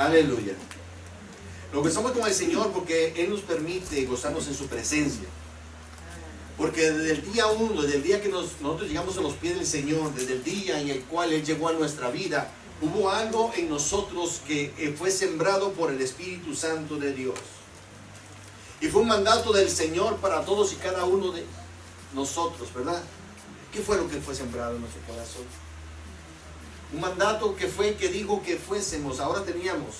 Aleluya. Nos gozamos con el Señor porque Él nos permite gozarnos en su presencia. Porque desde el día 1, desde el día que nosotros llegamos a los pies del Señor, desde el día en el cual Él llegó a nuestra vida, hubo algo en nosotros que fue sembrado por el Espíritu Santo de Dios. Y fue un mandato del Señor para todos y cada uno de nosotros, ¿verdad? ¿Qué fue lo que fue sembrado en nuestro corazón? Un mandato que dijo que fuésemos. Ahora teníamos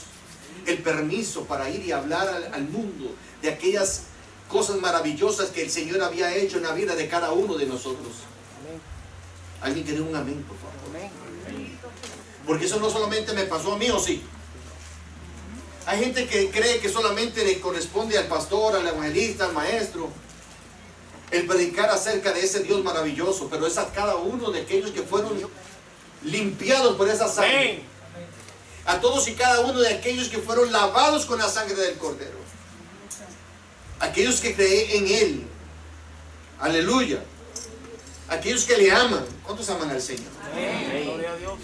el permiso para ir y hablar al mundo de aquellas cosas maravillosas que el Señor había hecho en la vida de cada uno de nosotros. Amén. ¿Alguien quiere un amén, por favor? Amén. Porque eso no solamente me pasó a mí, ¿o sí? Hay gente que cree que solamente le corresponde al pastor, al evangelista, al maestro, el predicar acerca de ese Dios maravilloso, pero es a cada uno de aquellos que fueron limpiados por esa sangre. Amén. A todos y cada uno de aquellos que fueron lavados con la sangre del Cordero. Aquellos que creen en Él. Aleluya. Aquellos que le aman. ¿Cuántos aman al Señor? Amén. Gloria a Dios.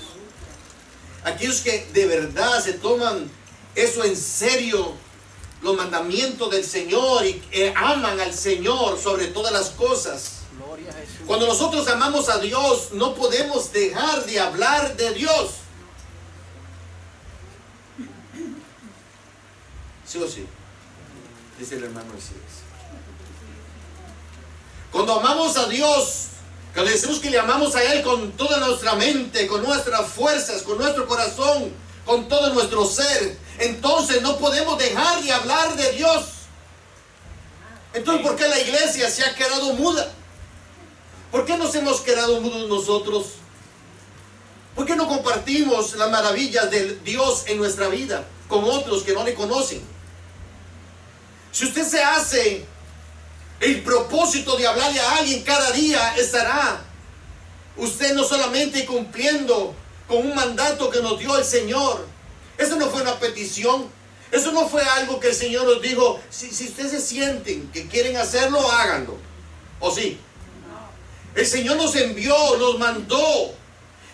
Aquellos que de verdad se toman eso en serio, los mandamientos del Señor, y aman al Señor sobre todas las cosas. Gloria a Jesús. Cuando nosotros amamos a Dios, no podemos dejar de hablar de Dios. ¿Sí o sí? Dice el hermano Elías. Cuando amamos a Dios, cuando decimos que le amamos a Él con toda nuestra mente, con nuestras fuerzas, con nuestro corazón, con todo nuestro ser, entonces no podemos dejar de hablar de Dios. Entonces, ¿por qué la iglesia se ha quedado muda? ¿Por qué nos hemos quedado mudos nosotros? ¿Por qué no compartimos las maravillas de Dios en nuestra vida con otros que no le conocen? Si usted se hace el propósito de hablarle a alguien cada día, estará usted no solamente cumpliendo con un mandato que nos dio el Señor. Eso no fue una petición. Eso no fue algo que el Señor nos dijo. Si ustedes se sienten que quieren hacerlo, háganlo. ¿O sí? El Señor nos envió, nos mandó.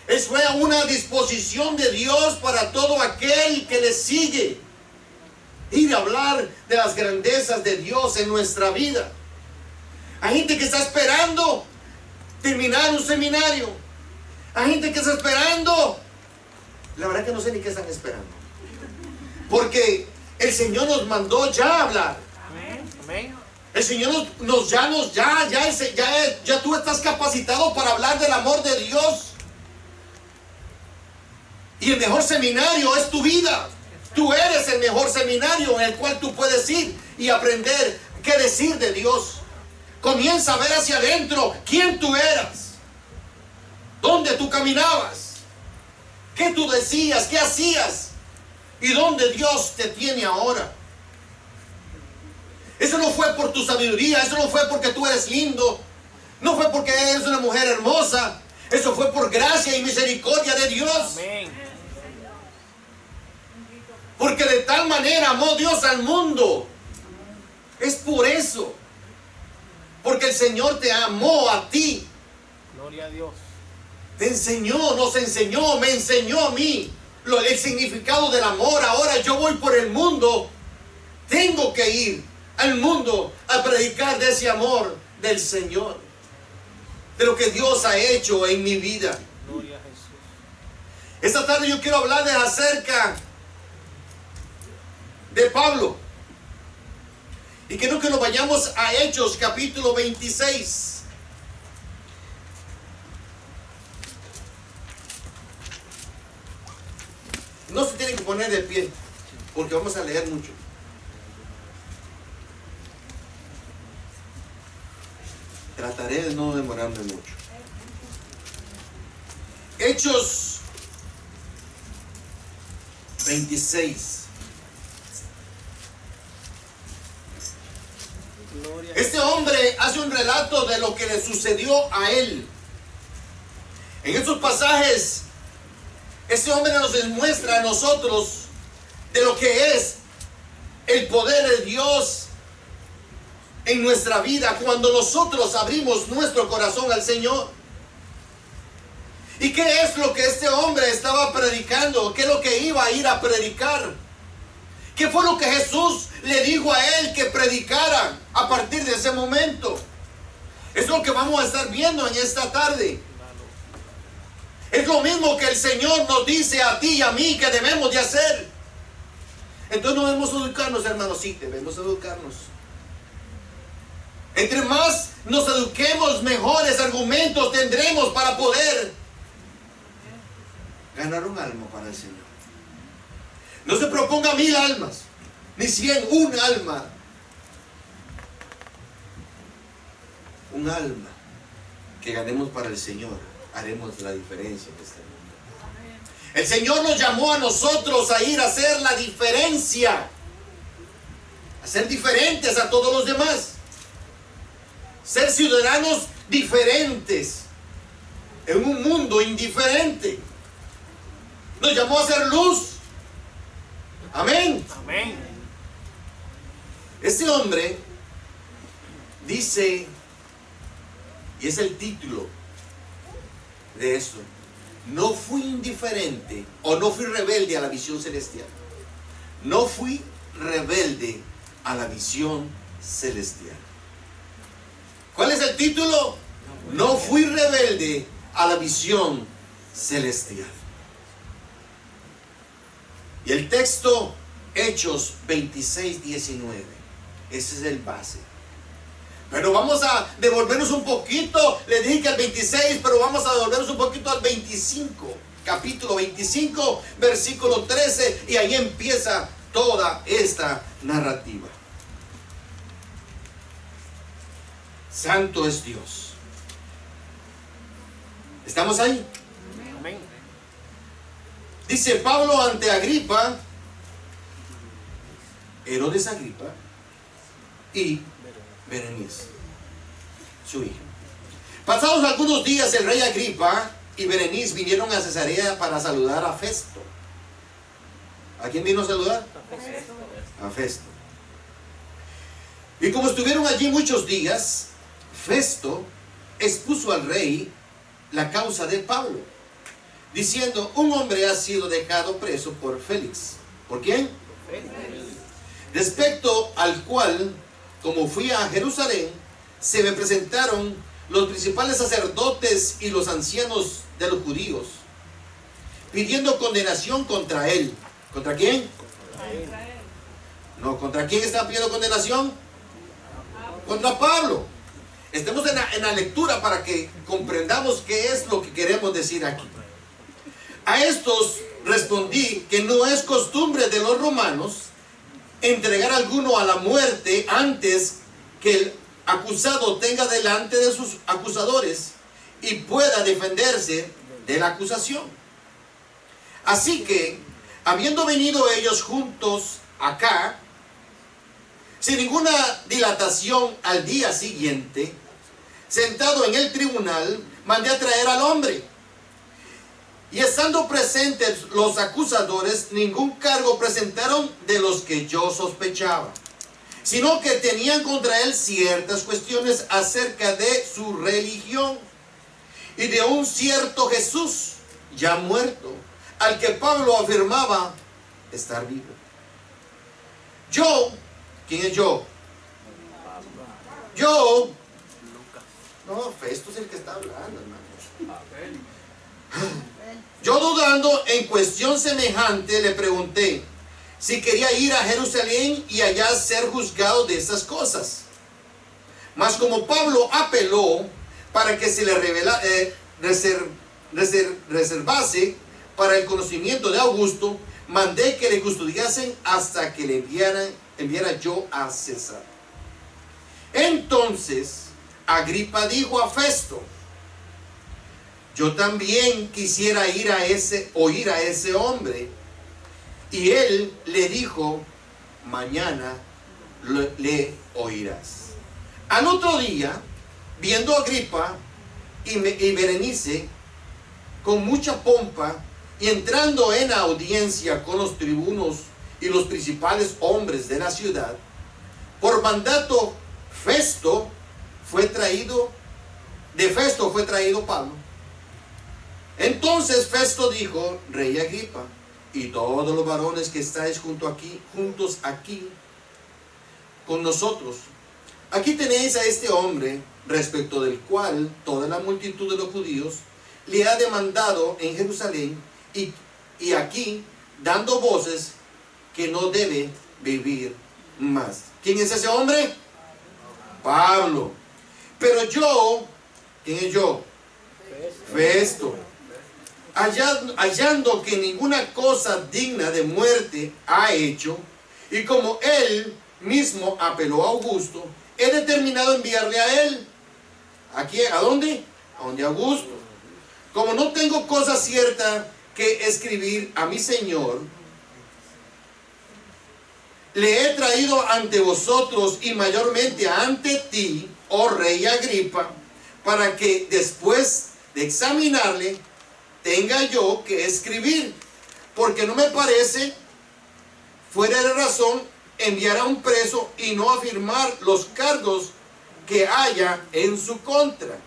Eso fue una disposición de Dios para todo aquel que le sigue. Ir a hablar de las grandezas de Dios en nuestra vida. Hay gente que está esperando terminar un seminario. Hay gente que está esperando. La verdad que no sé ni qué están esperando. Porque el Señor nos mandó ya a hablar. Amén. El Señor ya tú estás capacitado para hablar del amor de Dios. Y el mejor seminario es tu vida. Tú eres el mejor seminario en el cual tú puedes ir y aprender qué decir de Dios. Comienza a ver hacia adentro quién tú eras, dónde tú caminabas, qué tú decías, qué hacías y dónde Dios te tiene ahora. Eso no fue por tu sabiduría, eso no fue porque tú eres lindo, no fue porque eres una mujer hermosa, eso fue por gracia y misericordia de Dios. Amén. Porque de tal manera amó Dios al mundo. Es por eso. Porque el Señor te amó a ti. Gloria a Dios. Te enseñó, nos enseñó, me enseñó a mí el significado del amor. Ahora yo voy por el mundo. Tengo que ir al mundo a predicar de ese amor del Señor. De lo que Dios ha hecho en mi vida. Gloria a Jesús. Esta tarde yo quiero hablarles acerca de Pablo. Y quiero que nos vayamos a Hechos capítulo 26. No se tienen que poner de pie, porque vamos a leer mucho. Trataré de no demorarme mucho. Hechos 26. Este hombre hace un relato de lo que le sucedió a él. En estos pasajes, este hombre nos demuestra a nosotros de lo que es el poder de Dios en nuestra vida cuando nosotros abrimos nuestro corazón al Señor. ¿Y qué es lo que este hombre estaba predicando? ¿Qué es lo que iba a ir a predicar? ¿Qué fue lo que Jesús le dijo a él que predicara a partir de ese momento? Es lo que vamos a estar viendo en esta tarde. Es lo mismo que el Señor nos dice a ti y a mí que debemos de hacer. Entonces no debemos educarnos, hermanos. Sí, debemos educarnos. Entre más nos eduquemos, mejores argumentos tendremos para poder ganar un alma para el Señor. No se proponga 1000 almas, ni 100, un alma. Un alma que ganemos para el Señor, haremos la diferencia en este mundo. El Señor nos llamó a nosotros a ir a hacer la diferencia, a ser diferentes a todos los demás, ser ciudadanos diferentes en un mundo indiferente. Nos llamó a ser luz. Amén. Amén. Este hombre dice, y es el título de esto: no fui indiferente o no fui rebelde a la visión celestial. No fui rebelde a la visión celestial. ¿Cuál es el título? No fui rebelde a la visión celestial. Y el texto, Hechos 26:19. Ese es el base. Pero vamos a devolvernos un poquito. Le dije que al 26, pero vamos a devolvernos un poquito al 25. Capítulo 25, versículo 13. Y ahí empieza toda esta narrativa. Santo es Dios. ¿Estamos ahí? Amén. Dice Pablo ante Agripa, Herodes Agripa y Berenice, su hija. Pasados algunos días, el rey Agripa y Berenice vinieron a Cesarea para saludar a Festo. ¿A quién vino a saludar? A Festo. Y como estuvieron allí muchos días, Festo expuso al rey la causa de Pablo, diciendo: un hombre ha sido dejado preso por Félix. ¿Por quién? Respecto al cual, como fui a Jerusalén, se me presentaron los principales sacerdotes y los ancianos de los judíos, pidiendo condenación contra él. ¿Contra quién? No, ¿contra quién están pidiendo condenación? Contra Pablo. Estemos en la lectura para que comprendamos qué es lo que queremos decir aquí. A estos respondí que no es costumbre de los romanos entregar a alguno a la muerte antes que el acusado tenga delante de sus acusadores y pueda defenderse de la acusación. Así que, habiendo venido ellos juntos acá, sin ninguna dilatación, al día siguiente, sentado en el tribunal, mandé a traer al hombre. Y estando presentes los acusadores, ningún cargo presentaron de los que yo sospechaba, sino que tenían contra él ciertas cuestiones acerca de su religión y de un cierto Jesús ya muerto, al que Pablo afirmaba estar vivo. Yo, ¿quién es yo? Yo, no, Festo es el que está hablando, hermano. Yo, dudando en cuestión semejante, le pregunté si quería ir a Jerusalén y allá ser juzgado de estas cosas. Mas como Pablo apeló para que se le reservase para el conocimiento de Augusto, mandé que le custodiasen hasta que le enviara yo a César. Entonces Agripa dijo a Festo: yo también quisiera oír a ese hombre. Y él le dijo: mañana le oirás. Al otro día, viendo a Agripa y Berenice con mucha pompa, y entrando en audiencia con los tribunos y los principales hombres de la ciudad, por mandato Festo fue traído Pablo. Entonces Festo dijo: Rey Agripa y todos los varones que estáis juntos aquí con nosotros. Aquí tenéis a este hombre, respecto del cual toda la multitud de los judíos le ha demandado en Jerusalén, y aquí dando voces que no debe vivir más. ¿Quién es ese hombre? Pablo. Pero yo, ¿quién es yo? Festo. Hallando que ninguna cosa digna de muerte ha hecho, y como él mismo apeló a Augusto, he determinado enviarle a él. ¿Aquí? ¿A dónde? A donde Augusto. Como no tengo cosa cierta que escribir a mi Señor, le he traído ante vosotros y mayormente ante ti, oh rey Agripa, para que después de examinarle tenga yo que escribir, porque no me parece fuera de razón enviar a un preso y no afirmar los cargos que haya en su contra.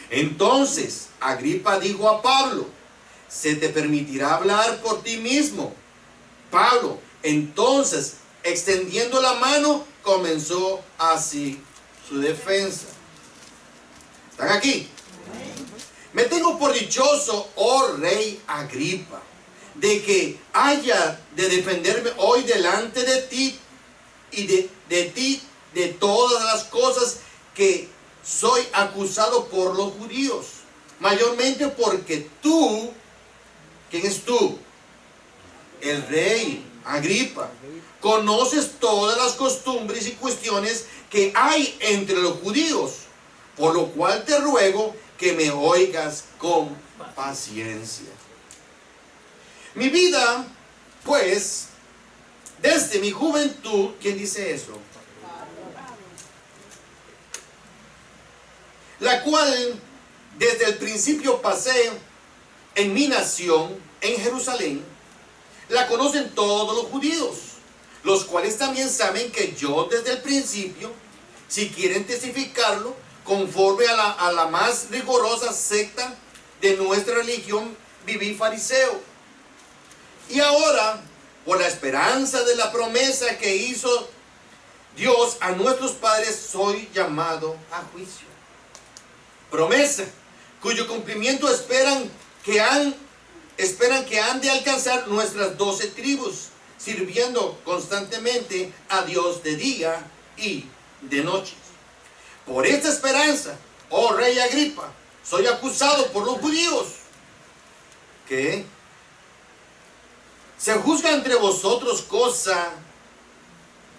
Entonces Agripa dijo a Pablo: se te permitirá hablar por ti mismo. Pablo, entonces, extendiendo la mano, comenzó así su defensa. ¿Están aquí? Me tengo por dichoso, oh rey Agripa, de que haya de defenderme hoy delante de ti y de todas las cosas que soy acusado por los judíos, mayormente porque tú, ¿quién es tú? El rey Agripa, conoces todas las costumbres y cuestiones que hay entre los judíos, por lo cual te ruego que me oigas con paciencia. Mi vida, pues, desde mi juventud, ¿quién dice eso? La cual desde el principio pasé en mi nación, en Jerusalén, la conocen todos los judíos, los cuales también saben que yo desde el principio, si quieren testificarlo, conforme a la más rigorosa secta de nuestra religión, viví fariseo. Y ahora, por la esperanza de la promesa que hizo Dios a nuestros padres, soy llamado a juicio. Promesa cuyo cumplimiento esperan que han de alcanzar nuestras 12 tribus, sirviendo constantemente a Dios de día y de noche. Por esta esperanza, oh rey Agripa, soy acusado por los judíos, que se juzga entre vosotros cosa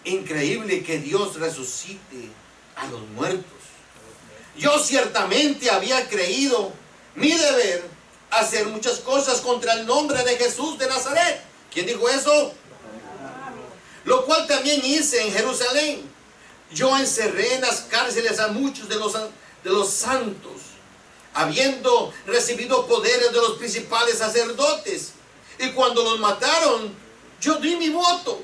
increíble que Dios resucite a los muertos. Yo ciertamente había creído mi deber hacer muchas cosas contra el nombre de Jesús de Nazaret. ¿Quién dijo eso? Lo cual también hice en Jerusalén. Yo encerré en las cárceles a muchos de los santos, habiendo recibido poderes de los principales sacerdotes. Y cuando los mataron, yo di mi voto.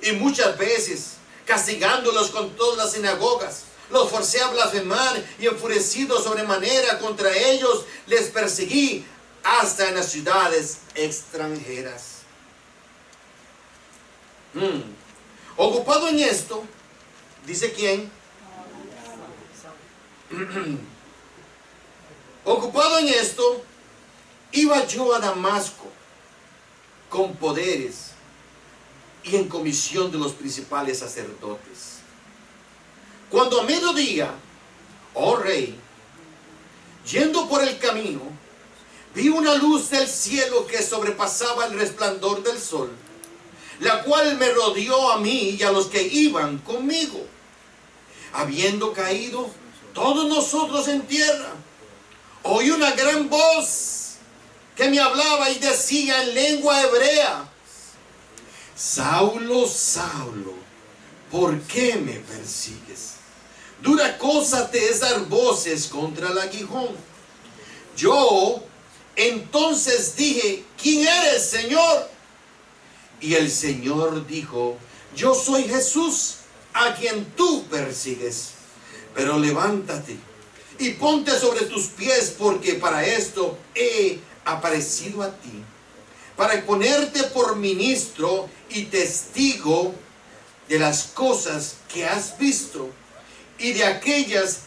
Y muchas veces, castigándolos con todas las sinagogas, los forcé a blasfemar, y enfurecido sobremanera contra ellos, les perseguí hasta en las ciudades extranjeras. Ocupado en esto, ¿dice quién? Ocupado en esto, iba yo a Damasco con poderes y en comisión de los principales sacerdotes. Cuando a mediodía, oh rey, yendo por el camino, vi una luz del cielo que sobrepasaba el resplandor del sol, la cual me rodeó a mí y a los que iban conmigo. Habiendo caído todos nosotros en tierra, oí una gran voz que me hablaba y decía en lengua hebrea: Saulo, Saulo, ¿por qué me persigues? Dura cosa te es dar voces contra el aguijón. Yo entonces dije: ¿quién eres, Señor? Y el Señor dijo: yo soy Jesús, a quien tú persigues. Pero levántate y ponte sobre tus pies, porque para esto he aparecido a ti. para ponerte por ministro y testigo de las cosas que has visto y de aquellas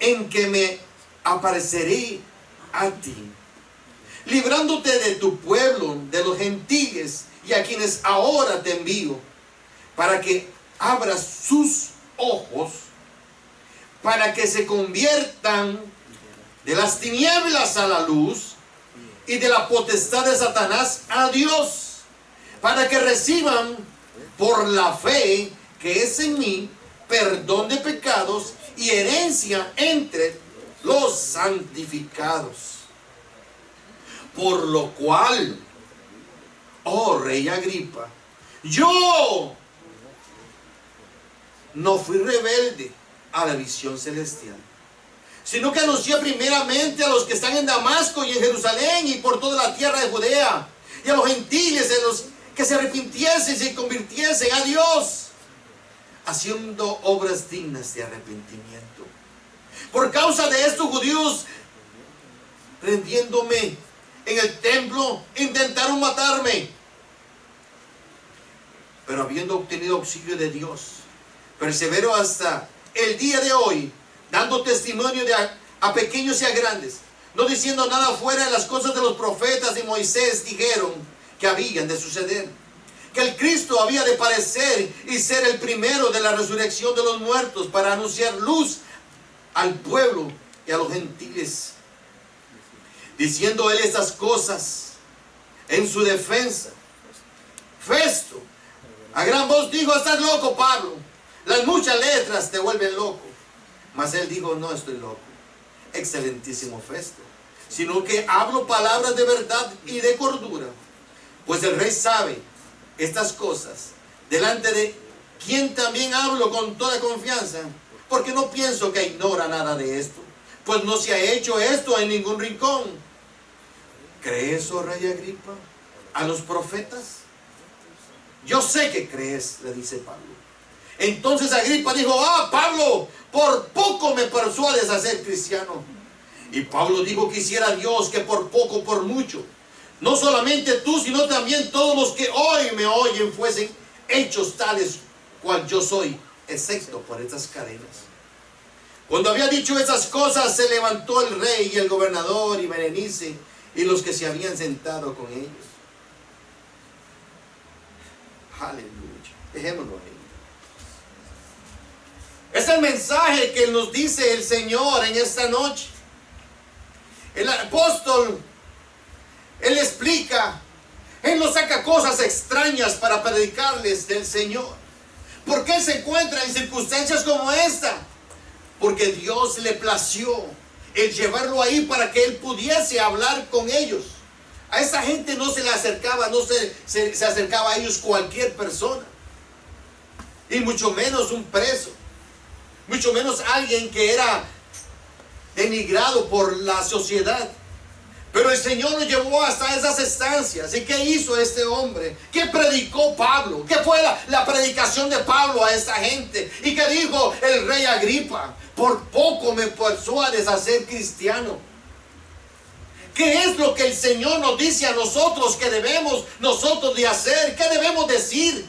en que me apareceré a ti, librándote de tu pueblo, de los gentiles y a quienes ahora te envío, para que abras sus ojos, para que se conviertan de las tinieblas a la luz y de la potestad de Satanás a Dios, para que reciban por la fe que es en mí perdón de pecados y herencia entre los santificados. Por lo cual, oh rey Agripa, yo no fui rebelde a la visión celestial, sino que anuncié primeramente a los que están en Damasco y en Jerusalén y por toda la tierra de Judea, y a los gentiles, a los que se arrepintiesen y se convirtiesen a Dios, haciendo obras dignas de arrepentimiento. Por causa de estos judíos, prendiéndome en el templo, intentaron matarme, pero habiendo obtenido auxilio de Dios, persevero hasta el día de hoy, dando testimonio a pequeños y a grandes, no diciendo nada fuera de las cosas de los profetas y Moisés dijeron que habían de suceder, que el Cristo había de padecer y ser el primero de la resurrección de los muertos, para anunciar luz al pueblo y a los gentiles. Diciendo él estas cosas en su defensa, Festo a gran voz dijo: estás loco, Pablo, las muchas letras te vuelven loco. Mas él dijo: no estoy loco, excelentísimo Festo, sino que hablo palabras de verdad y de cordura, pues el rey sabe estas cosas, delante de quien también hablo con toda confianza, porque no pienso que ignora nada de esto, pues no se ha hecho esto en ningún rincón. ¿Crees, oh rey Agripa, a los profetas? Yo sé que crees, le dice Pablo. Entonces Agripa dijo: Pablo, por poco me persuades a ser cristiano. Y Pablo dijo: quisiera Dios que por poco, por mucho, no solamente tú, sino también todos los que hoy me oyen fuesen hechos tales cual yo soy, excepto por estas cadenas. Cuando había dicho esas cosas, se levantó el rey y el gobernador y Berenice y los que se habían sentado con ellos. Aleluya. Dejémoslo ahí. Es el mensaje que nos dice el Señor en esta noche. El apóstol, él explica, él nos saca cosas extrañas para predicarles del Señor. ¿Por qué se encuentra en circunstancias como esta? Porque Dios le plació el llevarlo ahí para que él pudiese hablar con ellos. A esa gente no se le acercaba, no se acercaba a ellos cualquier persona, y mucho menos un preso, mucho menos alguien que era denigrado por la sociedad. Pero el Señor lo llevó hasta esas estancias. ¿Y qué hizo este hombre? ¿Qué predicó Pablo? ¿Qué fue la predicación de Pablo a esta gente? ¿Y qué dijo el rey Agripa? Por poco me persuades a ser cristiano. ¿Qué es lo que el Señor nos dice a nosotros que debemos nosotros de hacer? ¿Qué debemos decir?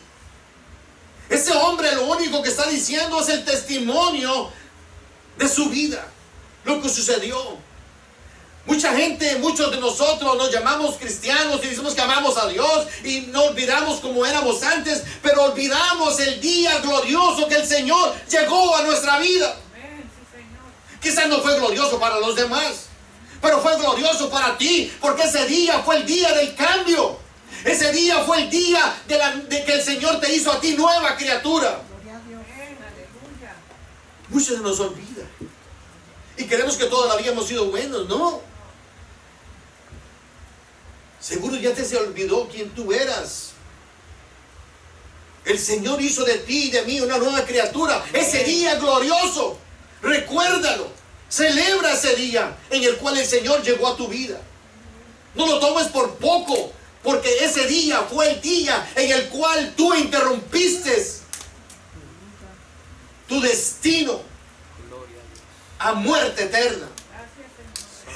Ese hombre lo único que está diciendo es el testimonio de su vida, lo que sucedió. Mucha gente, muchos de nosotros nos llamamos cristianos y decimos que amamos a Dios y no olvidamos como éramos antes, pero olvidamos el día glorioso que el Señor llegó a nuestra vida. Quizás no fue glorioso para los demás, pero fue glorioso para ti, porque ese día fue el día del cambio. Ese día fue el día de que el Señor te hizo a ti nueva criatura. Muchos se nos olvida y queremos que toda la vida hemos sido buenos. No, seguro ya te se olvidó quién tú eras. El Señor hizo de ti y de mí una nueva criatura. Ese día glorioso, recuérdalo, celebra ese día en el cual el Señor llegó a tu vida. No lo tomes por poco, porque ese día fue el día en el cual tú interrumpiste tu destino a muerte eterna.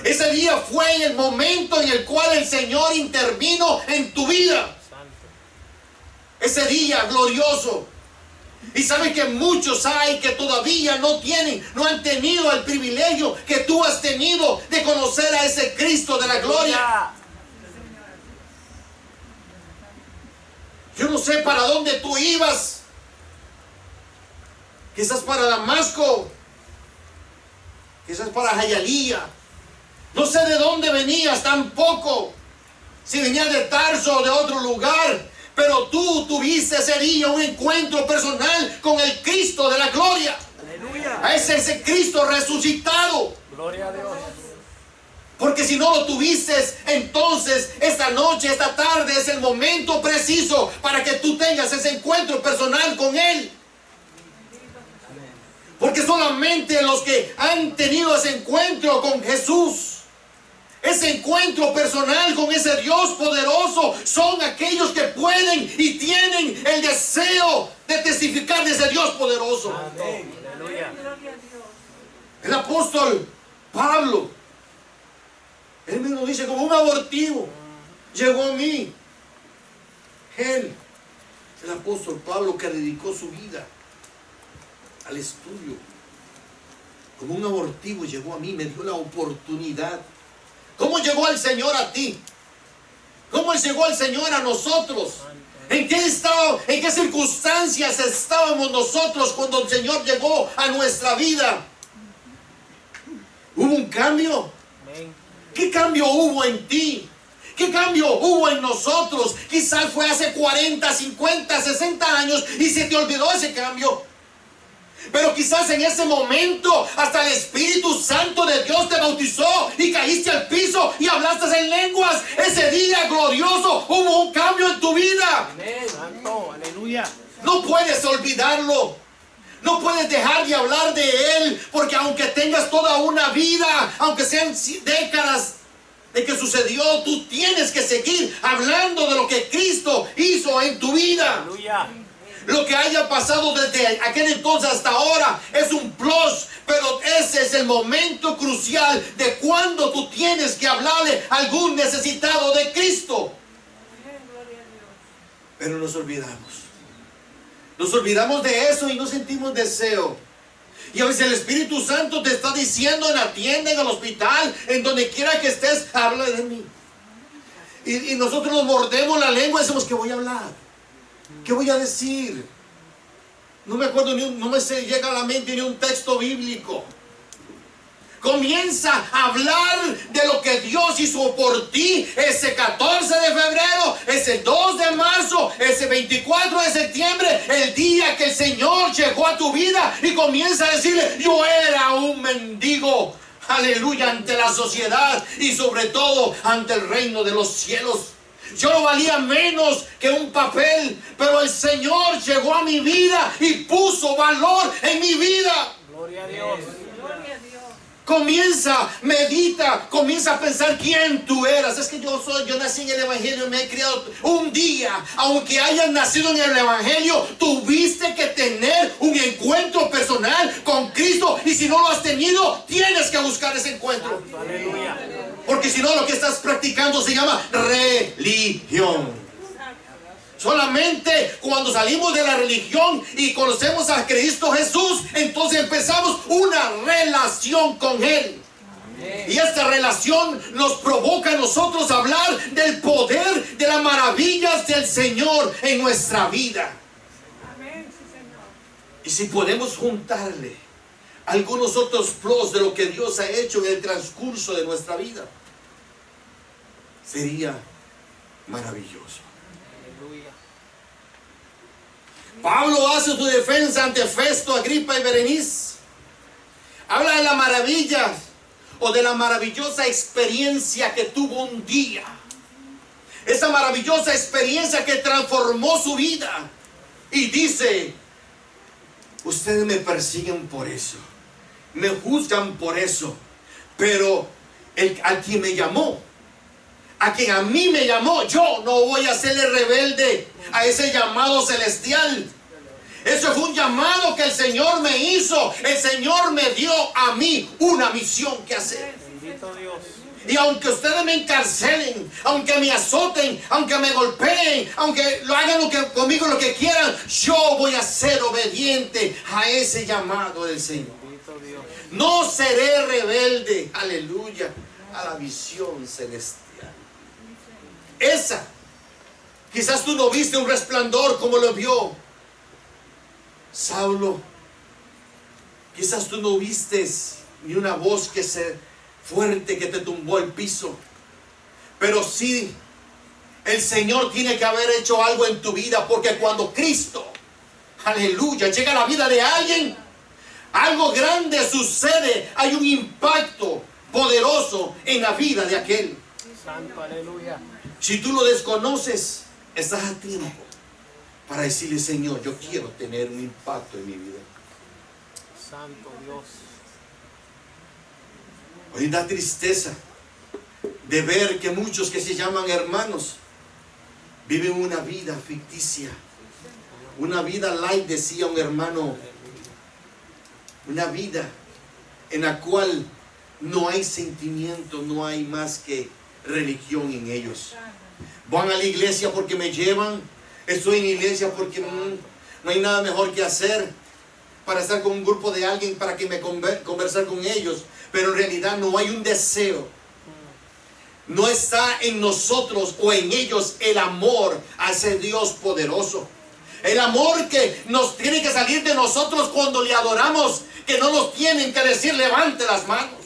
Ese día fue el momento en el cual el Señor intervino en tu vida. Ese día glorioso. Y sabes que muchos hay que todavía no han tenido el privilegio que tú has tenido de conocer a ese Cristo de la gloria. Yo no sé para dónde tú ibas. Quizás para Damasco. Quizás para Jayalía. No sé de dónde venías tampoco. Si venías de Tarso o de otro lugar. Pero tú tuviste ese día un encuentro personal con el Cristo de la gloria. Aleluya. A ese Cristo resucitado. Gloria a Dios. Porque si no lo tuviste, entonces esta noche, esta tarde es el momento preciso para que tú tengas ese encuentro personal con Él. Porque solamente los que han tenido ese encuentro con Jesús, ese encuentro personal con ese Dios poderoso, son aquellos que pueden y tienen el deseo de testificar de ese Dios poderoso. Amén. Aleluya. El apóstol Pablo, él mismo dice, como un abortivo llegó a mí. Él, el apóstol Pablo, que dedicó su vida al estudio, como un abortivo llegó a mí, me dio la oportunidad. ¿Cómo llegó el Señor a ti? ¿Cómo llegó el Señor a nosotros? ¿En qué estado, en qué circunstancias estábamos nosotros cuando el Señor llegó a nuestra vida? ¿Hubo un cambio? ¿Qué cambio hubo en ti? ¿Qué cambio hubo en nosotros? Quizás fue hace 40, 50, 60 años y se te olvidó ese cambio. Pero quizás en ese momento hasta el Espíritu Santo de Dios te bautizó y caíste al piso y hablaste en lenguas. Ese día glorioso hubo un cambio en tu vida. Amén. Santo. Aleluya. No puedes olvidarlo. No puedes dejar de hablar de Él, porque aunque tengas toda una vida, aunque sean décadas de que sucedió, tú tienes que seguir hablando de lo que Cristo hizo en tu vida. Aleluya. Lo que haya pasado desde aquel entonces hasta ahora es un plus, pero ese es el momento crucial de cuando tú tienes que hablarle a algún necesitado de Cristo. Pero nos olvidamos. Nos olvidamos de eso y no sentimos deseo. Y a veces el Espíritu Santo te está diciendo en la tienda, en el hospital, en donde quiera que estés, habla de mí. Y nosotros nos mordemos la lengua y decimos, ¿qué voy a hablar? ¿Qué voy a decir? No me acuerdo no me llega a la mente ni un texto bíblico. Comienza a hablar de lo que Dios hizo por ti ese 14 de febrero, ese 2 de marzo, ese 24 de septiembre, el día que el Señor llegó a tu vida, y comienza a decirle, yo era un mendigo, aleluya, ante la sociedad y sobre todo ante el reino de los cielos. Yo no valía menos que un papel, pero el Señor llegó a mi vida y puso valor en mi vida. Gloria a Dios. Comienza, medita, comienza a pensar quién tú eras. Es que yo nací en el Evangelio y me he criado. Un día, aunque hayas nacido en el Evangelio, tuviste que tener un encuentro personal con Cristo. Y si no lo has tenido, tienes que buscar ese encuentro. Aleluya. Porque si no, lo que estás practicando se llama religión. Solamente cuando salimos de la religión y conocemos a Cristo Jesús, entonces empezamos una relación con Él. Y esta relación nos provoca a nosotros hablar del poder, de las maravillas del Señor en nuestra vida. Y si podemos juntarle algunos otros plus de lo que Dios ha hecho en el transcurso de nuestra vida, sería maravilloso. Pablo hace su defensa ante Festo, Agripa y Berenice. Habla de la maravilla o de la maravillosa experiencia que tuvo un día. Esa maravillosa experiencia que transformó su vida. Y dice, ustedes me persiguen por eso, me juzgan por eso, pero a quien me llamó, a quien a mí me llamó, yo no voy a serle rebelde a ese llamado celestial. Eso fue un llamado que el Señor me hizo. El Señor me dio a mí una misión que hacer. Bendito Dios. Y aunque ustedes me encarcelen, aunque me azoten, aunque me golpeen, aunque lo hagan conmigo lo que quieran, yo voy a ser obediente a ese llamado del Señor. No seré rebelde, aleluya, a la visión celestial. Esa, quizás tú no viste un resplandor como lo vio Saulo. Quizás tú no viste ni una voz fuerte que te tumbó el piso. Pero sí, el Señor tiene que haber hecho algo en tu vida, porque cuando Cristo, aleluya, llega a la vida de alguien, algo grande sucede. Hay un impacto poderoso en la vida de aquel. Santo, aleluya. Si tú lo desconoces, estás a tiempo para decirle: Señor, yo quiero tener un impacto en mi vida. Santo Dios. Hoy da tristeza de ver que muchos que se llaman hermanos viven una vida ficticia, una vida light, decía un hermano, una vida en la cual no hay sentimiento, no hay más que religión en ellos. Van a la iglesia porque me llevan, estoy en la iglesia porque no hay nada mejor que hacer, para estar con un grupo de alguien, para que me conversar con ellos, pero en realidad no hay un deseo. No está en nosotros o en ellos el amor a ese Dios poderoso. El amor que nos tiene que salir de nosotros cuando le adoramos, que no nos tienen que decir levante las manos.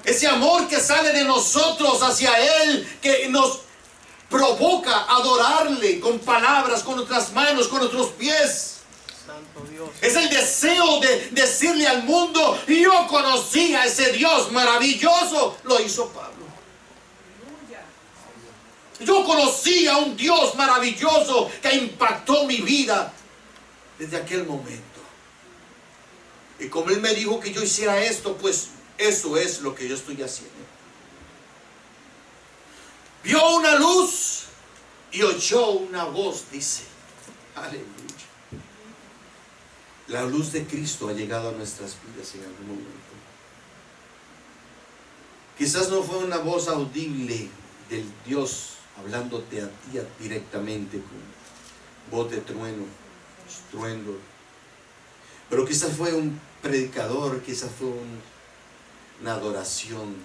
Ese amor que sale de nosotros hacia Él, que nos provoca adorarle con palabras, con nuestras manos, con nuestros pies. Santo Dios. Es el deseo de decirle al mundo: yo conocí a ese Dios maravilloso. Lo hizo Pablo. Yo conocí a un Dios maravilloso que impactó mi vida desde aquel momento. Y como Él me dijo que yo hiciera esto, pues eso es lo que yo estoy haciendo. Vio una luz y oyó una voz, dice. Aleluya. La luz de Cristo ha llegado a nuestras vidas en algún momento. Quizás no fue una voz audible del Dios hablándote a ti directamente con voz de trueno, estruendo. Pero quizás fue un predicador, quizás fue una adoración.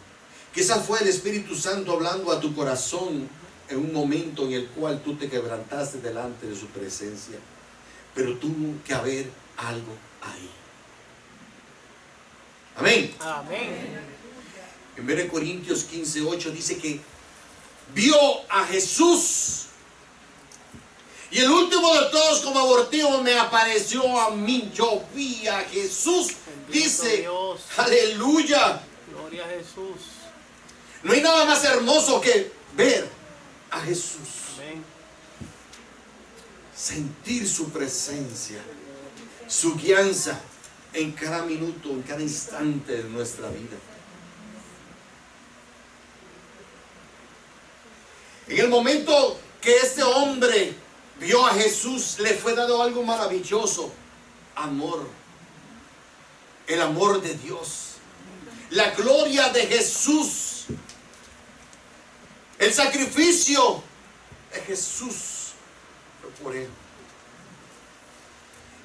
Quizás fue el Espíritu Santo hablando a tu corazón en un momento en el cual tú te quebrantaste delante de su presencia. Pero tuvo que haber algo ahí. Amén. Amén. En 1 Corintios 15:8 dice que vio a Jesús. Y el último de todos, como abortivo, me apareció a mí. Yo vi a Jesús. Bendito Dice, Dios. aleluya. Gloria a Jesús. No hay nada más hermoso que ver a Jesús. Amén. Sentir su presencia, su guianza en cada minuto, en cada instante de nuestra vida. En el momento que este hombre vio a Jesús, le fue dado algo maravilloso: amor. El amor de Dios, la gloria de Jesús, el sacrificio de Jesús fue por él.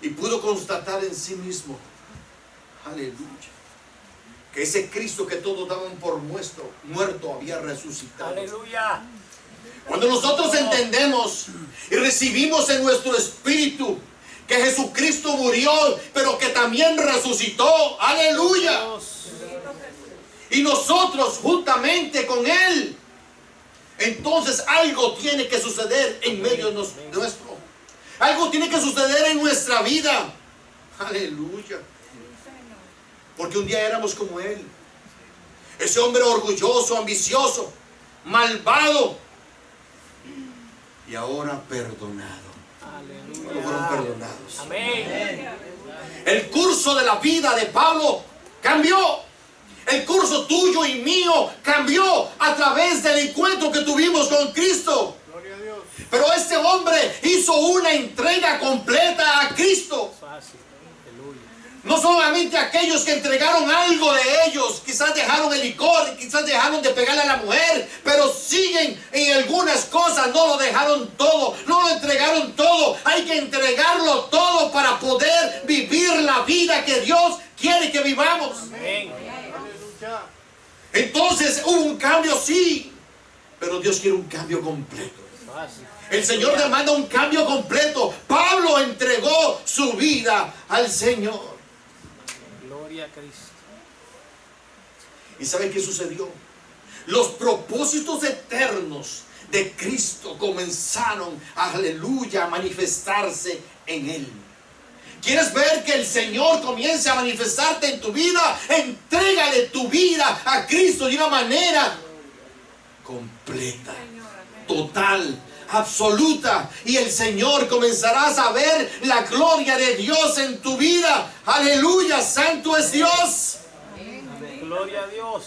Y pudo constatar en sí mismo, aleluya, que ese Cristo que todos daban por muerto había resucitado. Aleluya. Cuando nosotros entendemos y recibimos en nuestro espíritu que Jesucristo murió, pero que también resucitó, aleluya, Dios. y nosotros juntamente con Él, entonces algo tiene que suceder en medio de nuestro. Algo tiene que suceder en nuestra vida. Aleluya. Porque un día éramos como Él. Ese hombre orgulloso, ambicioso, malvado. Y ahora perdonado. Aleluya. Fueron perdonados. Amén. El curso de la vida de Pablo cambió. El curso tuyo y mío cambió a través del encuentro que tuvimos con Cristo. Gloria a Dios. Pero este hombre hizo una entrega completa a Cristo. Fácil. Aleluya. No solamente aquellos que entregaron algo de ellos, quizás dejaron el licor, quizás dejaron de pegarle a la mujer, pero siguen en algunas cosas, no lo dejaron todo, no lo entregaron todo. Hay que entregarlo todo para poder vivir la vida que Dios quiere que vivamos. Amén. Entonces hubo un cambio, sí, pero Dios quiere un cambio completo. Fácil. El Señor demanda un cambio completo. Pablo entregó su vida al Señor. Gloria a Cristo. ¿Y saben qué sucedió? Los propósitos eternos de Cristo comenzaron, aleluya, a manifestarse en Él. ¿Quieres ver que el Señor comience a manifestarte en tu vida? Entrégale tu vida a Cristo de una manera completa, total, absoluta, y el Señor comenzarás a ver la gloria de Dios en tu vida. Aleluya, santo es Dios. Gloria a Dios.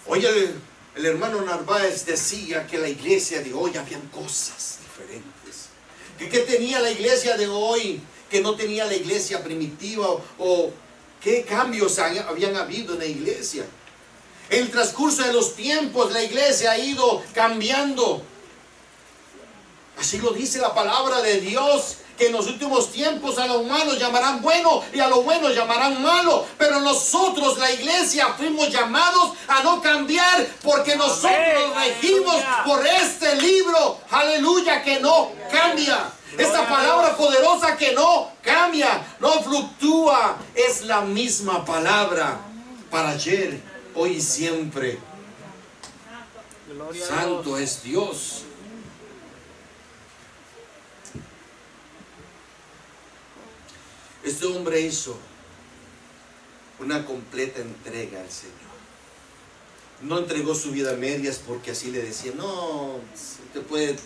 Oye, el hermano Narváez decía que la iglesia de hoy habían cosas diferentes. ¿Qué tenía la iglesia de hoy que no tenía la iglesia primitiva? ¿O qué cambios habían habido en la iglesia? En el transcurso de los tiempos la iglesia ha ido cambiando. Así lo dice la palabra de Dios, que en los últimos tiempos a los malos llamarán bueno y a los buenos llamarán malo. Pero nosotros, la iglesia, fuimos llamados a no cambiar, porque nosotros nos regimos por este libro, aleluya, que no cambia. Esta palabra poderosa que no cambia, no fluctúa, es la misma palabra para ayer, hoy y siempre. Gloria a Santo Dios. es Dios. Este hombre hizo una completa entrega al Señor. No entregó su vida a medias porque así le decían, no, usted puede.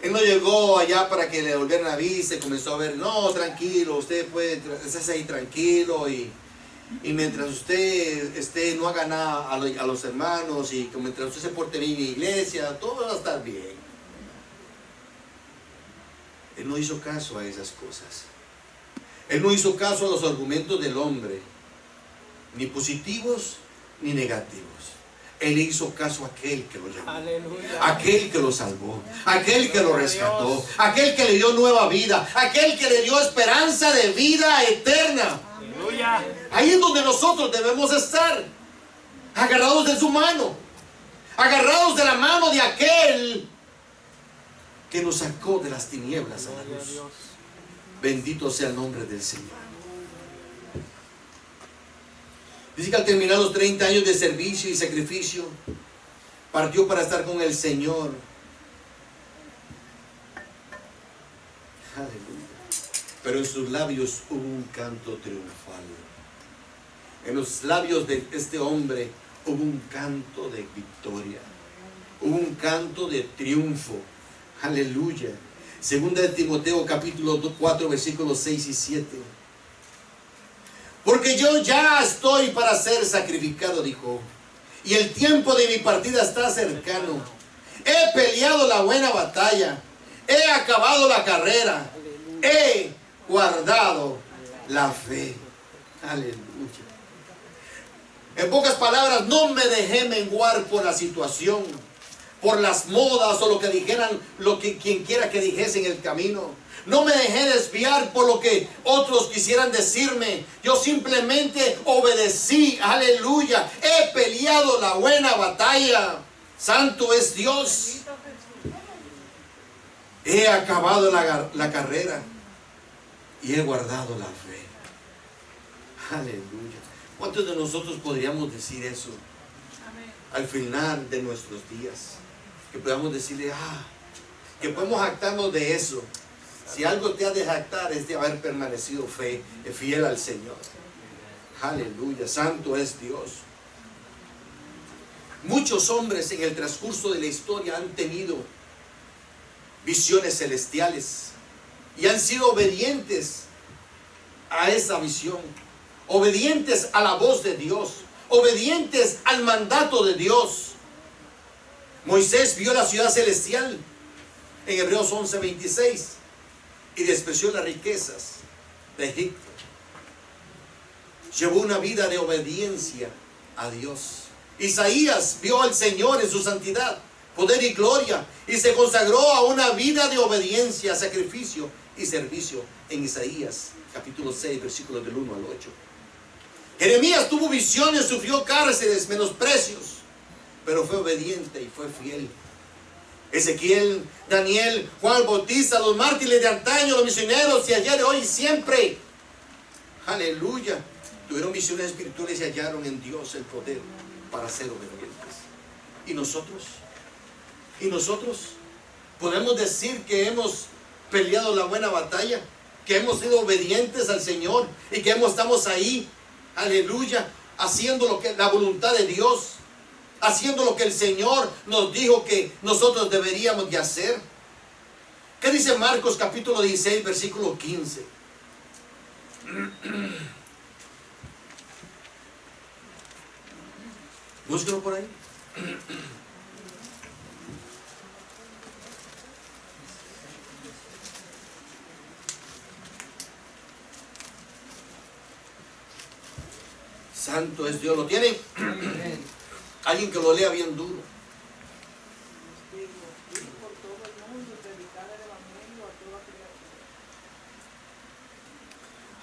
Él no llegó allá para que le volvieran la vista y comenzó a ver, no, tranquilo, usted puede estar ahí tranquilo y mientras usted no haga nada a los hermanos y mientras usted se porte bien en la iglesia, todo va a estar bien. Él no hizo caso a esas cosas. Él no hizo caso a los argumentos del hombre, ni positivos ni negativos. Él hizo caso a aquel que lo llamó, Aleluya. aquel que lo salvó, aquel que lo rescató, aquel que le dio nueva vida, aquel que le dio esperanza de vida eterna. Aleluya. Ahí es donde nosotros debemos estar, agarrados de su mano, agarrados de la mano de aquel que nos sacó de las tinieblas a la Gloria a luz. Dios. Bendito sea el nombre del Señor. Dice que al terminar los 30 años de servicio y sacrificio, partió para estar con el Señor. Aleluya. Pero en sus labios hubo un canto triunfal. En los labios de este hombre hubo un canto de victoria. Hubo un canto de triunfo. Aleluya. Segunda de Timoteo capítulo 4 versículos 6 y 7. Porque yo ya estoy para ser sacrificado, dijo, y el tiempo de mi partida está cercano. He peleado la buena batalla, he acabado la carrera, he guardado la fe. Aleluya. En pocas palabras, no me dejé menguar por la situación, por las modas o lo que dijeran, quien quiera que dijese en el camino. No me dejé desviar por lo que otros quisieran decirme. Yo simplemente obedecí. Aleluya. He peleado la buena batalla. Santo es Dios. He acabado la carrera y he guardado la fe. Aleluya. ¿Cuántos de nosotros podríamos decir eso al final de nuestros días? Que podamos decirle, que podemos jactarnos de eso. Si algo te ha de jactar es de haber permanecido fiel al Señor. Aleluya, santo es Dios. Muchos hombres en el transcurso de la historia han tenido visiones celestiales y han sido obedientes a esa visión, obedientes a la voz de Dios, obedientes al mandato de Dios. Moisés vio la ciudad celestial en Hebreos 11:26 y despreció las riquezas de Egipto. Llevó una vida de obediencia a Dios. Isaías vio al Señor en su santidad, poder y gloria, y se consagró a una vida de obediencia, sacrificio y servicio, en Isaías capítulo 6 versículos del 1 al 8. Jeremías tuvo visiones, sufrió cárceles, menosprecios, pero fue obediente y fue fiel. Ezequiel, Daniel, Juan el Bautista, los mártires de antaño, los misioneros y ayer, hoy y siempre, aleluya, tuvieron visiones espirituales y hallaron en Dios el poder para ser obedientes. ¿Y nosotros? ¿Y nosotros? ¿Podemos decir que hemos peleado la buena batalla? ¿Que hemos sido obedientes al Señor? ¿Y que estamos ahí, aleluya, haciendo lo que la voluntad de Dios? Haciendo lo que el Señor nos dijo que nosotros deberíamos de hacer. ¿Qué dice Marcos capítulo 16 versículo 15? Búsquelo por ahí. Santo es Dios. ¿Lo tienen? Alguien que lo lea bien duro.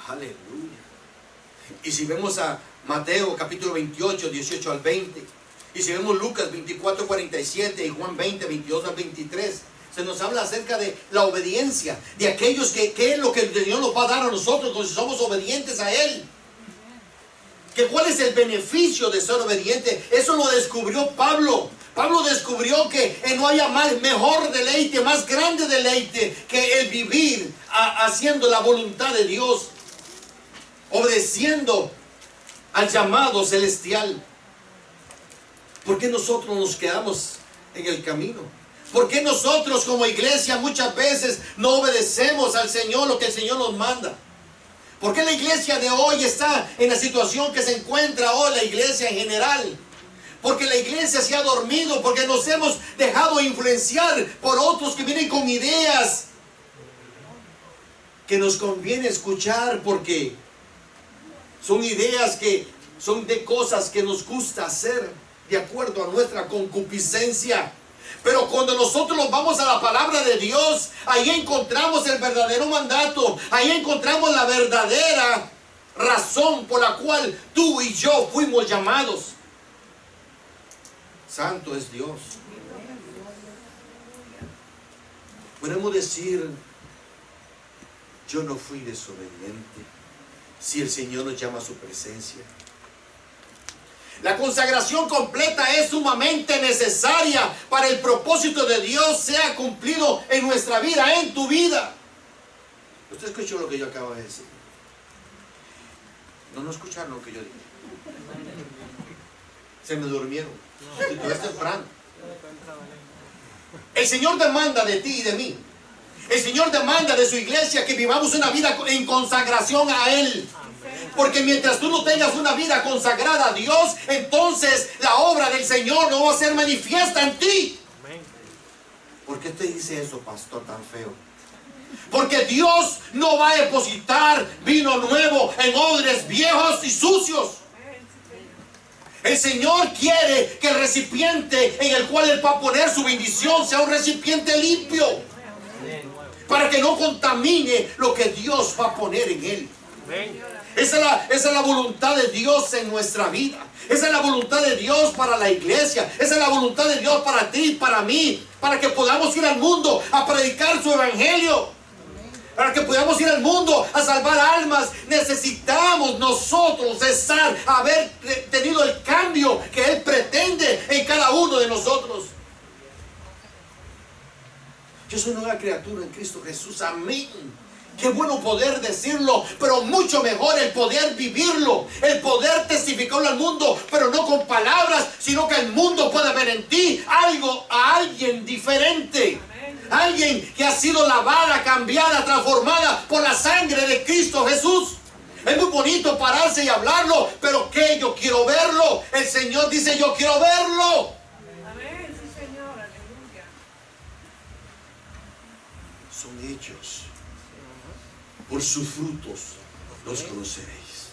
Aleluya. Y si vemos a Mateo capítulo 28, 18 al 20, y si vemos Lucas 24, 47 y Juan 20, 22 al 23, se nos habla acerca de la obediencia, de aquellos que es lo que el Señor nos va a dar a nosotros cuando somos obedientes a Él. Que cuál es el beneficio de ser obediente. Eso lo descubrió Pablo. Pablo descubrió que no haya mejor deleite, más grande deleite que el vivir haciendo la voluntad de Dios, obedeciendo al llamado celestial. ¿Por qué nosotros nos quedamos en el camino? ¿Por qué nosotros como iglesia muchas veces no obedecemos al Señor lo que el Señor nos manda? ¿Por qué la iglesia de hoy está en la situación que se encuentra hoy la iglesia en general? Porque la iglesia se ha dormido, porque nos hemos dejado influenciar por otros que vienen con ideas que nos conviene escuchar, porque son ideas que son de cosas que nos gusta hacer de acuerdo a nuestra concupiscencia. Pero cuando nosotros nos vamos a la palabra de Dios, ahí encontramos el verdadero mandato, ahí encontramos la verdadera razón por la cual tú y yo fuimos llamados. Santo es Dios. Podemos decir, yo no fui desobediente, si el Señor nos llama a su presencia. La consagración completa es sumamente necesaria para el propósito de Dios sea cumplido en nuestra vida, en tu vida. ¿Usted escuchó lo que yo acabo de decir? No escucharon lo que yo dije. Se me durmieron. Es temprano. El Señor demanda de ti y de mí. El Señor demanda de su iglesia que vivamos una vida en consagración a Él. Porque mientras tú no tengas una vida consagrada a Dios, entonces la obra del Señor no va a ser manifiesta en ti. ¿Por qué te dice eso, pastor, tan feo? Porque Dios no va a depositar vino nuevo en odres viejos y sucios. El Señor quiere que el recipiente en el cual Él va a poner su bendición sea un recipiente limpio, para que no contamine lo que Dios va a poner en él. Esa es la voluntad de Dios en nuestra vida. Esa es la voluntad de Dios para la iglesia. Esa es la voluntad de Dios para ti, para mí, para que podamos ir al mundo a predicar su evangelio, para que podamos ir al mundo a salvar almas. Necesitamos nosotros haber tenido el cambio que Él pretende en cada uno de nosotros. Yo soy una nueva criatura en Cristo Jesús. Amén. Qué bueno poder decirlo, pero mucho mejor el poder vivirlo, el poder testificarlo al mundo, pero no con palabras, sino que el mundo pueda ver en ti a alguien diferente. Alguien que ha sido lavada, cambiada, transformada por la sangre de Cristo Jesús. Es muy bonito pararse y hablarlo, pero ¿qué? Yo quiero verlo. El Señor dice, yo quiero verlo. Amén, sí, Señor. son hechos. Por sus frutos los conoceréis.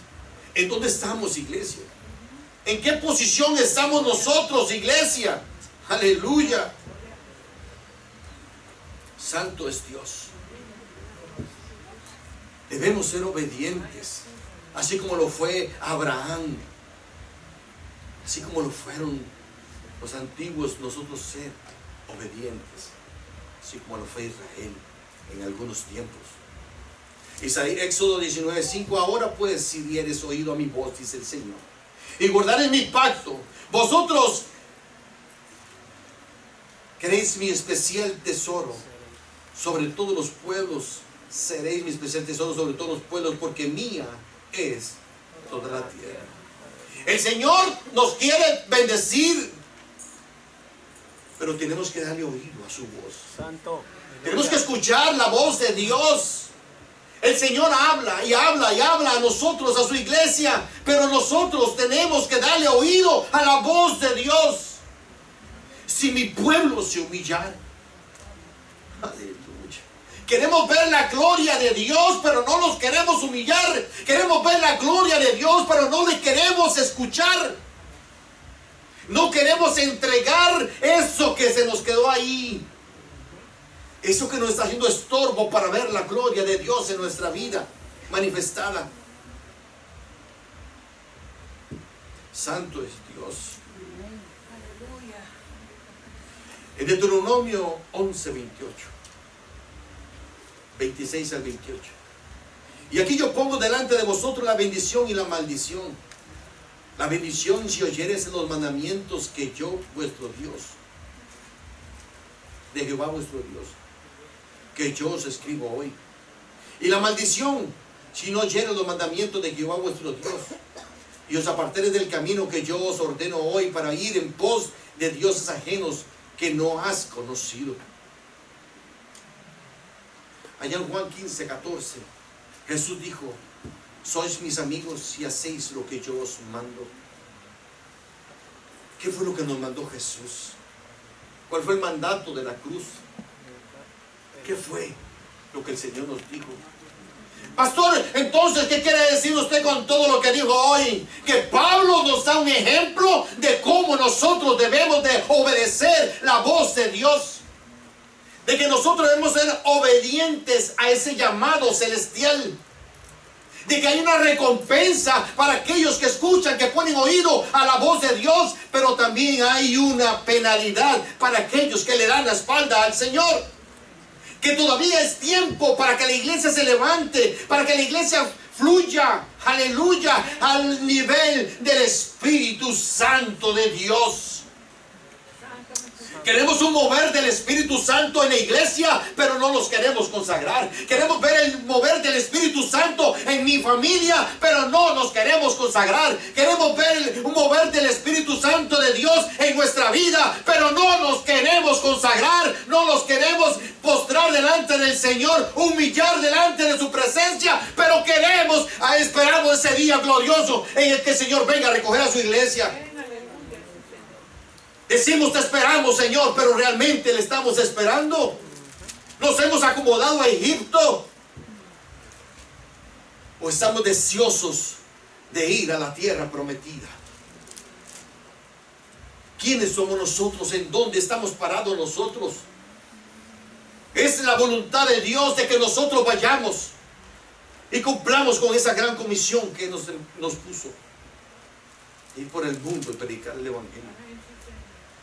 ¿En dónde estamos, iglesia? ¿En qué posición estamos nosotros, iglesia? Aleluya. Santo es Dios. Debemos ser obedientes, así como lo fue Abraham, así como lo fueron los antiguos, nosotros ser obedientes, así como lo fue Israel en algunos tiempos. Éxodo 19:5. Ahora pues, si dieres oído a mi voz, dice el Señor, y guardaréis mi pacto, vosotros queréis mi especial tesoro sobre todos los pueblos, seréis mi especial tesoro sobre todos los pueblos, porque mía es toda la tierra. El Señor nos quiere bendecir, pero tenemos que darle oído a su voz. Santo. Tenemos que escuchar la voz de Dios. El Señor habla y habla y habla a nosotros, a su iglesia, pero nosotros tenemos que darle oído a la voz de Dios. Si mi pueblo se humillara, aleluya. Queremos ver la gloria de Dios, pero no nos queremos humillar. Queremos ver la gloria de Dios, pero no le queremos escuchar. No queremos entregar eso que se nos quedó ahí. Eso que nos está haciendo estorbo para ver la gloria de Dios en nuestra vida manifestada. Santo es Dios. En Deuteronomio 11:28, 26 al 28. Y aquí yo pongo delante de vosotros la bendición y la maldición. La bendición si oyeres los mandamientos que yo, vuestro Dios, de Jehová vuestro Dios, que yo os escribo hoy. Y la maldición si no oyeres los mandamientos de Jehová vuestro Dios, y os apartaréis del camino que yo os ordeno hoy, para ir en pos de dioses ajenos que no has conocido. Allá en Juan 15:14, Jesús dijo: sois mis amigos si hacéis lo que yo os mando. ¿Qué fue lo que nos mandó Jesús? ¿Cuál fue el mandato de la cruz? ¿Qué fue lo que el Señor nos dijo? Pastor, entonces, ¿qué quiere decir usted con todo lo que dijo hoy? Que Pablo nos da un ejemplo de cómo nosotros debemos de obedecer la voz de Dios. De que nosotros debemos ser obedientes a ese llamado celestial. De que hay una recompensa para aquellos que escuchan, que ponen oído a la voz de Dios. Pero también hay una penalidad para aquellos que le dan la espalda al Señor. Que todavía es tiempo para que la iglesia se levante, para que la iglesia fluya, aleluya, al nivel del Espíritu Santo de Dios. Queremos un mover del Espíritu Santo en la iglesia, pero no nos queremos consagrar. Queremos ver el mover del Espíritu Santo en mi familia, pero no nos queremos consagrar. Queremos ver un mover del Espíritu Santo de Dios en nuestra vida, pero no nos queremos consagrar. No nos queremos postrar delante del Señor, humillar delante de su presencia, pero esperamos ese día glorioso en el que el Señor venga a recoger a su iglesia. Decimos te esperamos, Señor, pero realmente le estamos esperando. Nos hemos acomodado a Egipto, o estamos deseosos de ir a la tierra prometida. ¿Quiénes somos nosotros? ¿En dónde estamos parados nosotros? Es la voluntad de Dios de que nosotros vayamos y cumplamos con esa gran comisión que nos puso: ir por el mundo y predicar el evangelio.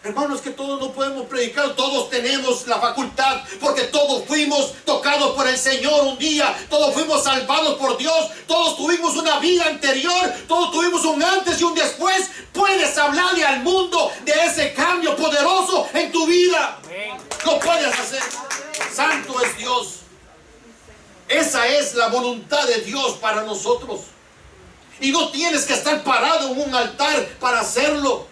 Hermanos, que todos no podemos predicar, todos tenemos la facultad, porque todos fuimos tocados por el Señor un día, todos fuimos salvados por Dios, todos tuvimos una vida anterior, todos tuvimos un antes y un después. Puedes hablarle al mundo de ese cambio poderoso en tu vida. Lo puedes hacer. Santo es Dios. Esa es la voluntad de Dios para nosotros. Y no tienes que estar parado en un altar para hacerlo.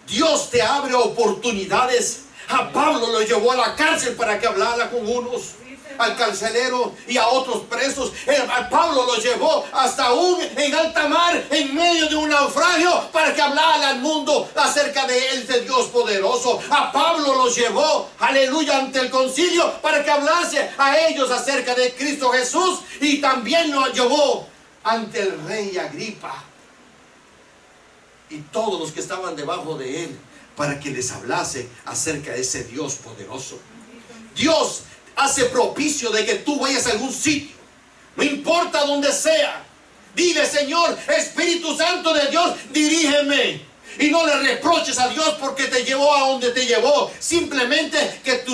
Dios te abre oportunidades. A Pablo lo llevó a la cárcel para que hablara con unos. al carcelero y a otros presos. A Pablo lo llevó hasta aún en alta mar, en medio de un naufragio, para que hablara al mundo acerca de él, de Dios poderoso. A Pablo lo llevó, aleluya, ante el concilio para que hablase a ellos acerca de Cristo Jesús, y también lo llevó ante el rey Agripa y todos los que estaban debajo de él, para que les hablase acerca de ese Dios poderoso. Dios hace propicio de que tú vayas a algún sitio, no importa dónde sea. Dile: Señor, Espíritu Santo de Dios, dirígeme. Y no le reproches a Dios porque te llevó a donde te llevó. Simplemente que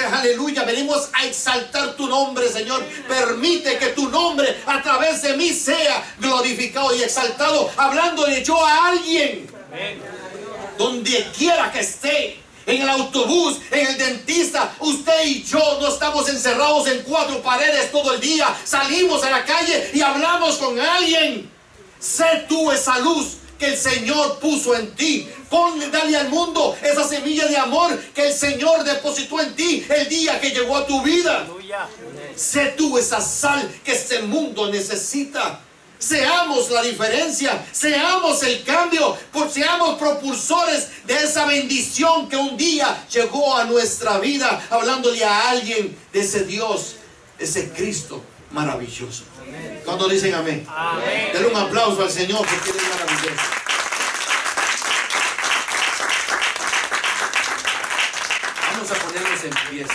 aleluya, venimos a exaltar tu nombre, Señor. Permite que tu nombre a través de mí sea glorificado y exaltado, hablándole yo a alguien. Amén. Donde quiera que esté, en el autobús, en el dentista, usted y yo no estamos encerrados en cuatro paredes todo el día. Salimos a la calle y hablamos con alguien. Sé tú esa luz que el Señor puso en ti. Dale al mundo esa semilla de amor que el Señor depositó en ti el día que llegó a tu vida. Aleluya. Sé tú esa sal que este mundo necesita. Seamos la diferencia, seamos el cambio, seamos propulsores de esa bendición que un día llegó a nuestra vida, hablándole a alguien de ese Dios, ese Cristo maravilloso. ¿Cuántos dicen amén? Amén. Denle un aplauso al Señor porque Él es maravilloso. Vamos a ponernos en pie.